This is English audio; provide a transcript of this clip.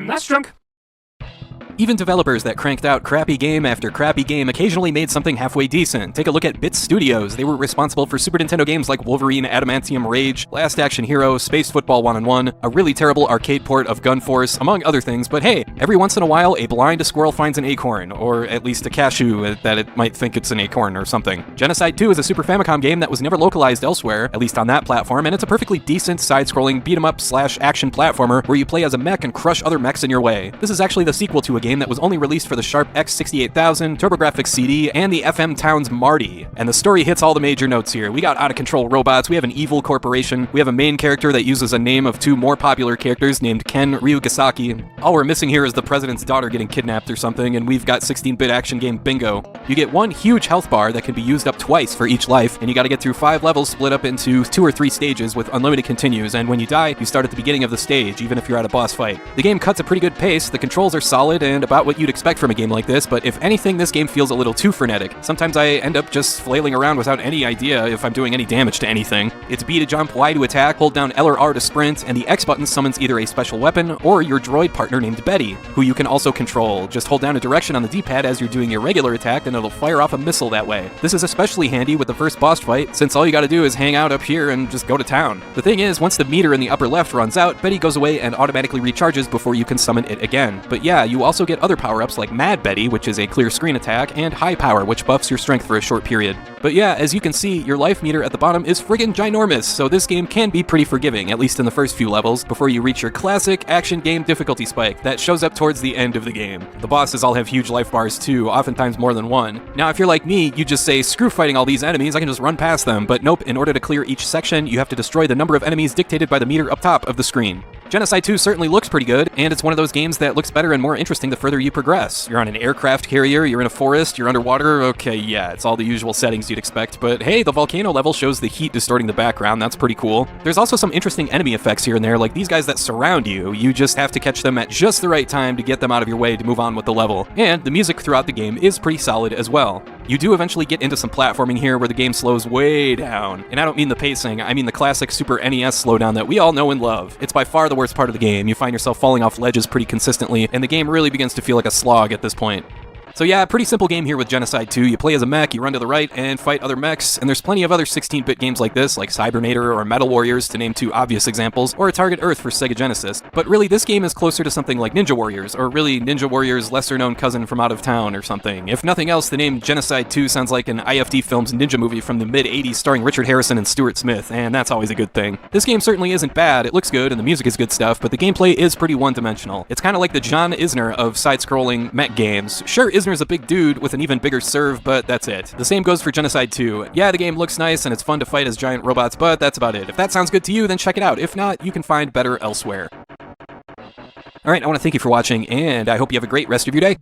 That's drunk. Even developers that cranked out crappy game after crappy game occasionally made something halfway decent. Take a look at Bit Studios. They were responsible for Super Nintendo games like Wolverine, Adamantium Rage, Last Action Hero, Space Football 1-on-1, a really terrible arcade port of Gun Force, among other things, but hey, every once in a while a blind squirrel finds an acorn, or at least a cashew that it might think it's an acorn or something. Genocide 2 is a Super Famicom game that was never localized elsewhere, at least on that platform, and it's a perfectly decent side-scrolling beat-em-up/action platformer where you play as a mech and crush other mechs in your way. This is actually the sequel to a game that was only released for the Sharp X68000, TurboGrafx CD, and the FM Towns Marty. And the story hits all the major notes here. We got out-of-control robots, we have an evil corporation, we have a main character that uses a name of two more popular characters named Ken Ryugasaki. All we're missing here is the president's daughter getting kidnapped or something, and we've got 16-bit action game bingo. You get one huge health bar that can be used up twice for each life, and you gotta get through 5 levels split up into 2 or 3 stages with unlimited continues, and when you die, you start at the beginning of the stage, even if you're at a boss fight. The game cuts a pretty good pace, the controls are solid, and about what you'd expect from a game like this, but if anything, this game feels a little too frenetic. Sometimes I end up just flailing around without any idea if I'm doing any damage to anything. It's B to jump, Y to attack, hold down L or R to sprint, and the X button summons either a special weapon or your droid partner named Betty, who you can also control. Just hold down a direction on the D-pad as you're doing your regular attack, and it'll fire off a missile that way. This is especially handy with the first boss fight, since all you gotta do is hang out up here and just go to town. The thing is, once the meter in the upper left runs out, Betty goes away and automatically recharges before you can summon it again. But yeah, you also get other power-ups like Mad Betty, which is a clear screen attack, and High Power, which buffs your strength for a short period. But yeah, as you can see, your life meter at the bottom is friggin' ginormous, so this game can be pretty forgiving, at least in the first few levels, before you reach your classic action game difficulty spike that shows up towards the end of the game. The bosses all have huge life bars too, oftentimes more than one. Now if you're like me, you just say, screw fighting all these enemies, I can just run past them, but nope, in order to clear each section, you have to destroy the number of enemies dictated by the meter up top of the screen. Genocide 2 certainly looks pretty good, and it's one of those games that looks better and more interesting the further you progress. You're on an aircraft carrier, you're in a forest, you're underwater, okay, yeah, it's all the usual settings you'd expect, but hey, the volcano level shows the heat distorting the background, that's pretty cool. There's also some interesting enemy effects here and there, like these guys that surround you. You just have to catch them at just the right time to get them out of your way to move on with the level. And the music throughout the game is pretty solid as well. You do eventually get into some platforming here where the game slows way down. And I don't mean the pacing, I mean the classic Super NES slowdown that we all know and love. It's by far the worst part of the game. You find yourself falling off ledges pretty consistently, and the game really begins to feel like a slog at this point. So yeah, pretty simple game here with Genocide 2. You play as a mech, you run to the right and fight other mechs, and there's plenty of other 16-bit games like this, like Cybernator or Metal Warriors, to name 2 obvious examples, or Target Earth for Sega Genesis. But really, this game is closer to something like Ninja Warriors, or really Ninja Warriors' lesser-known cousin from out of town or something. If nothing else, the name Genocide 2 sounds like an IFD Films ninja movie from the mid-80s starring Richard Harrison and Stuart Smith, and that's always a good thing. This game certainly isn't bad, it looks good, and the music is good stuff, but the gameplay is pretty one-dimensional. It's kind of like the John Isner of side-scrolling mech games. Sure, Isner's a big dude with an even bigger serve, but that's it. The same goes for Genocide 2. Yeah, the game looks nice and it's fun to fight as giant robots, but that's about it. If that sounds good to you, then check it out. If not, you can find better elsewhere. Alright, I want to thank you for watching, and I hope you have a great rest of your day.